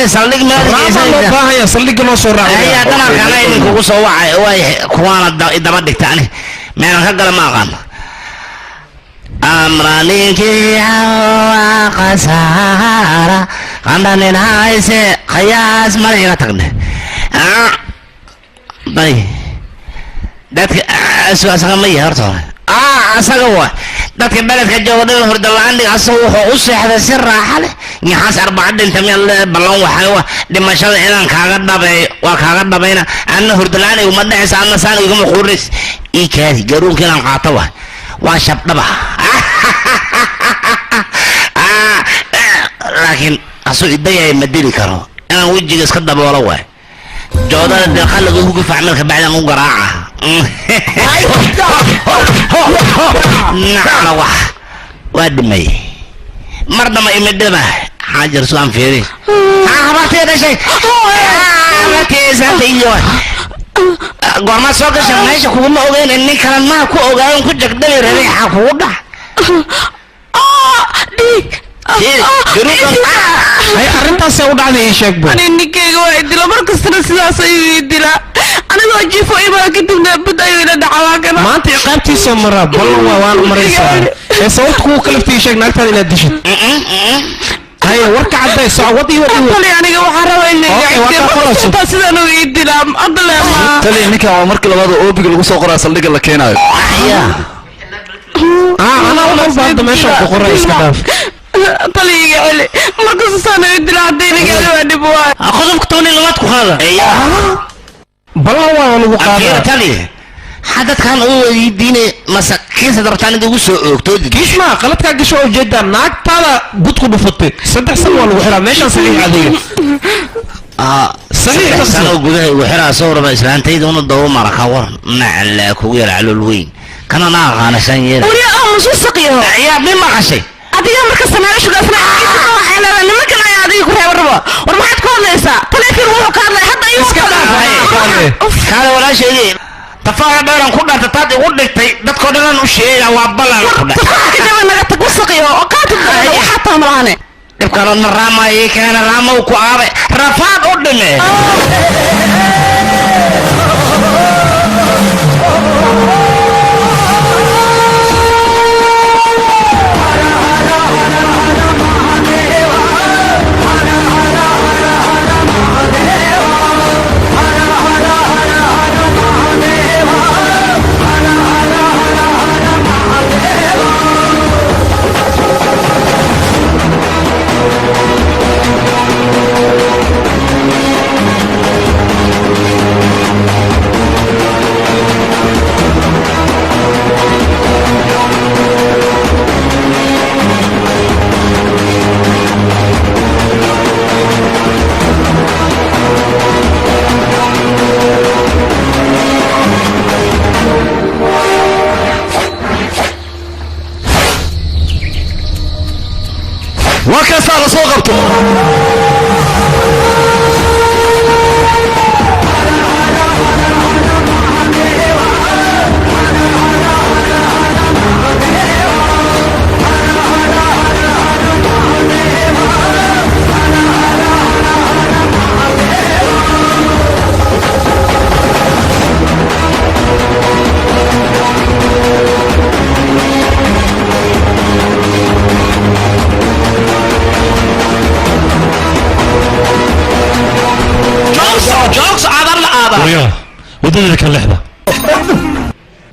saldhig meelaya saldhig ma soo raacay hadana kana in kugu soo wacay way kuwaana daba dhigtaan meelan ka gala ma aqaan amralinki wa qasara qandanin hayse qiyaas mariga tagne bay dadka asaga ma yaharto asaga waa dadka beledka jooga hordaan asoo wuxuu u seexday si raaxa leh nyaxas 4 meel balan waxa dhimashada inaan kaaga dhabay waa kaaga dhabayna anna hordaan uma dhaxaysa anna saan iguma quuris kaadi garoonka inaan qaato waa shabdaba laakiin asoo idayay ma dili karo inaan wajiga iska daboolo waa joodada dakhal ugu gufacmalka bacdan u garaaca نعم وادمي مرة ما يمدبه حاجر سوام فيري ما تيدا شيء ما تيزا تيجوا قرما سوكا شمعيش كوما اوغين اني كلام ما كو اوغين كو جقدني ريحة كودا هاي أرنتا سعود على إيشك بو أنا نيكي واحد دلا مركز تنسلا سيدي دلا أنا لو أجيفو إيما كنت نبدا يوينا دعواكنا ما أنت عقابتي سمرا بلوا وان مريسا صوت كو كلفتي إيشك ناكتاني لديشت هاي ورك عداي سعودي ودي طلي أنا جو حروا إني قاعد تاسدا نو يدلا أضل ما طلي نيكا ومرك لبادو أوبيك لغو سوقرا صليق اللي كينا أنا أولا بعد ما شاء بقرا إسكداف طلي علي مركز سنة يدلا عديني قالوا أني بواي أخذ كتوني لواتكو هذا بلوا وان وقاعد تالي حدث كان هو يديني مساكين سدرتان دي وسو اوكتود كيش ما قلت كاك شو جدا ناك تالا قدكو بفطي صدح سنوى الوحرة ماشان صحيح عادية صحيح سنوى قدها وحرة صورة بإسلانتي دون الضوء مركا ورن نعلا كوير على الوين كان ناغا أنا سنير وريا شو السقيه يا ابني ما غشي أدي مركز سنة شو قاسنا أنا لما كنا يا أدي كوريا وربا ورما تكون ليسا طلعت الروح كان لي حتى يوم كان ولا شيء تفاهم بيران كنا تتاتي ودك دتكو دلان وشيء وابلا كنا كده أنا قلت قصقيه وقاتل وحتى مراني يبقى الرامة كان الرامة وكوابي رفاق قدمي وكسر صوغبته ودنك اللحظة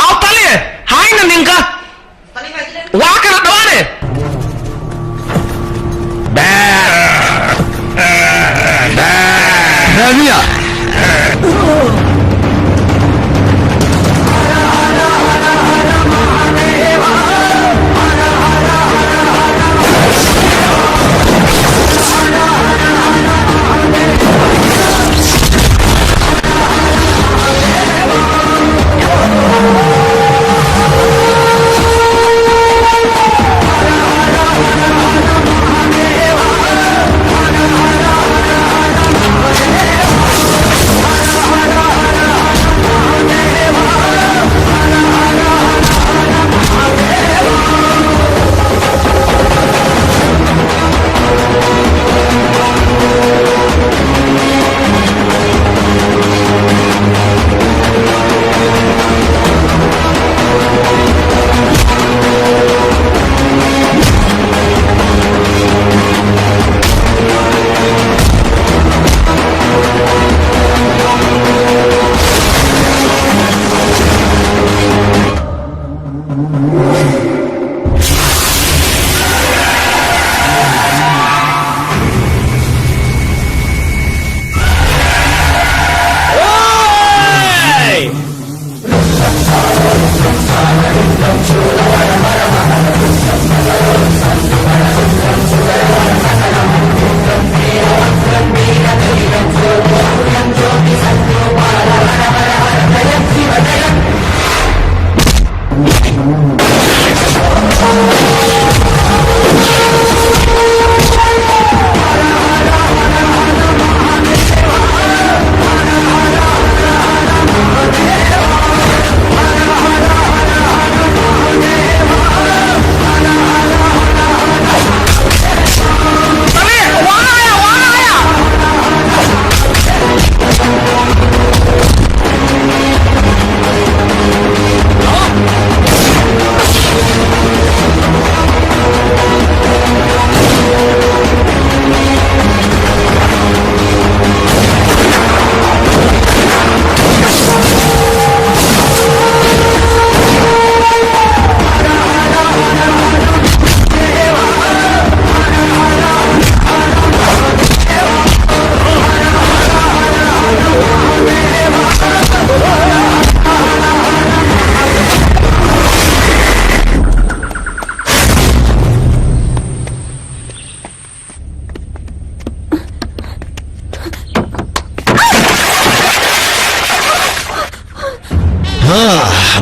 أو طليه هاينا ننقى واكنا دواني رامية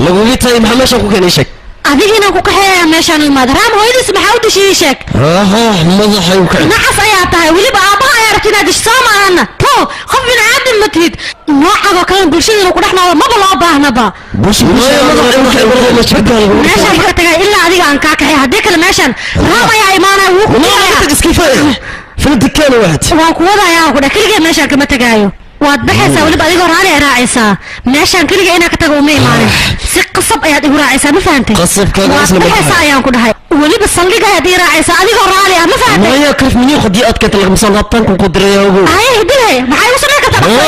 lagu yitay maxaa ku keenay shak adigina ku kaxeeyaa meeshaan imaad raam hooyadiis maxaa u dishii sheeg madaxay u kacay nacas ayaa tahay weliba aabbaha ayaa rabta inaad disho maahana to qof bini'aadam ma tihid noocadoo kale bulshadana ku dhex noolo maba loo baahnaba meeshaan ka tagay ilaa adiga aan kaa kaxay haddii kale meeshaan raam ayaa imaanaya wuu ku waan ku wadayaa ku dheh keligee meeshaan kama tegaayo waad baxaysaa weliba adigoo raali ay raacaysaa meeshaan keliga inaa ka tago uma imaanin si qasab ayaad igu raacaysaa ma fahantay waad baxaysaa ayaan ku dhahay weliba saldhiga ayaad ii raacaysaa adigoo raali ah ma fahantay maya karif minii qodii aad kenta laga masal habtaan ku qodirayaa haye hidile maxay u sameyn kartaa waa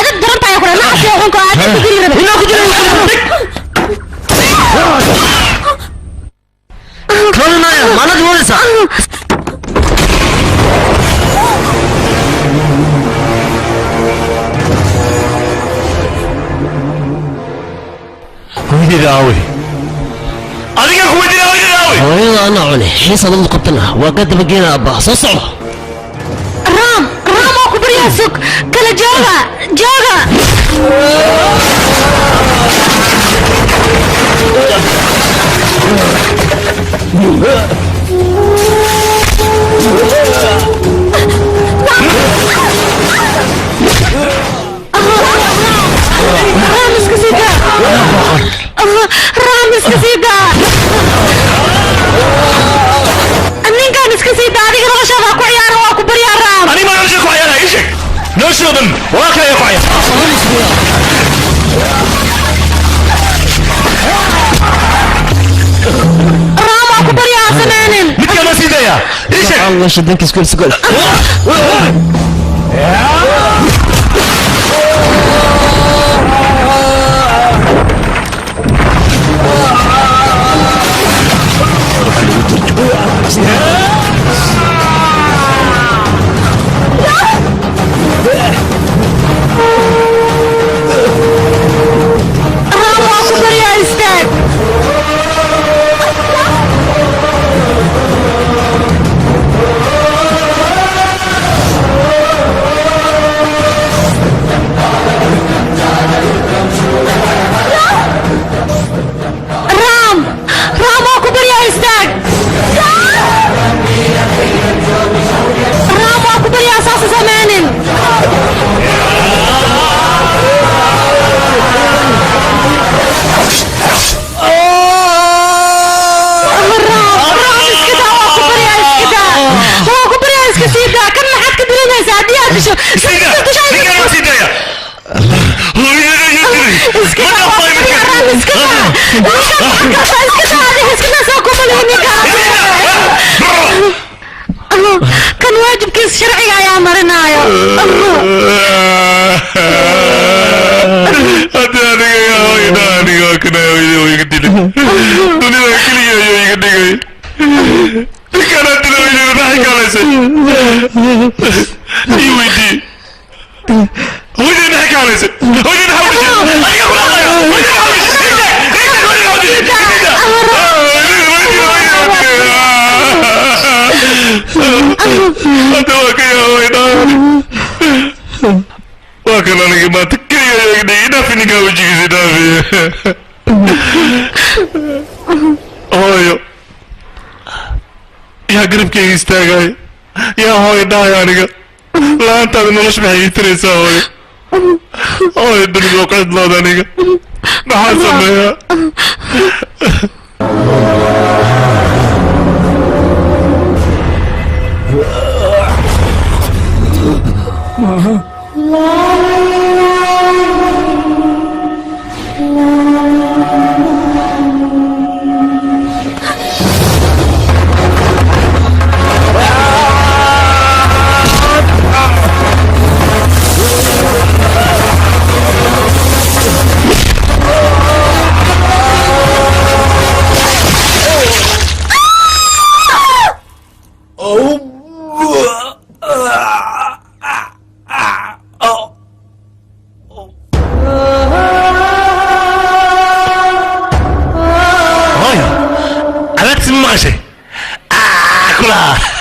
adab daranta ayaa ku dhahay nacas iyo xunka aad ku diri rabay inaa ku diri kalnaya manad wadaysa ويداوي adiga ku weydiinaa hooyada ana cune xiisada u qabtana waa ka dabageenaa abba soo soco raam oo ku bariyaa sug kala jooga raam iska sii daa ninkaan iska sii daa adiga noloshaada ku ciyaara waa ku baryaa raam ani ma nolosha ku ciyaara ii sheeg noloshoodan waa kale ku ciyaara raam waa ku baryaa samaanin midka ma sii daya ii sheeg Allah shidankiis kul sugol kan waajibkiis sharciga ayaa marinayo وكان أنا ما تكري يا فيني كاوجي زيدافي هايو يا قرب كي يستاغاي يا هاي دا يا نيغا لا انت نلش بحي تريسا هاي هاي الدنيا وقعت لا دا نيغا ما حاسب يا كلها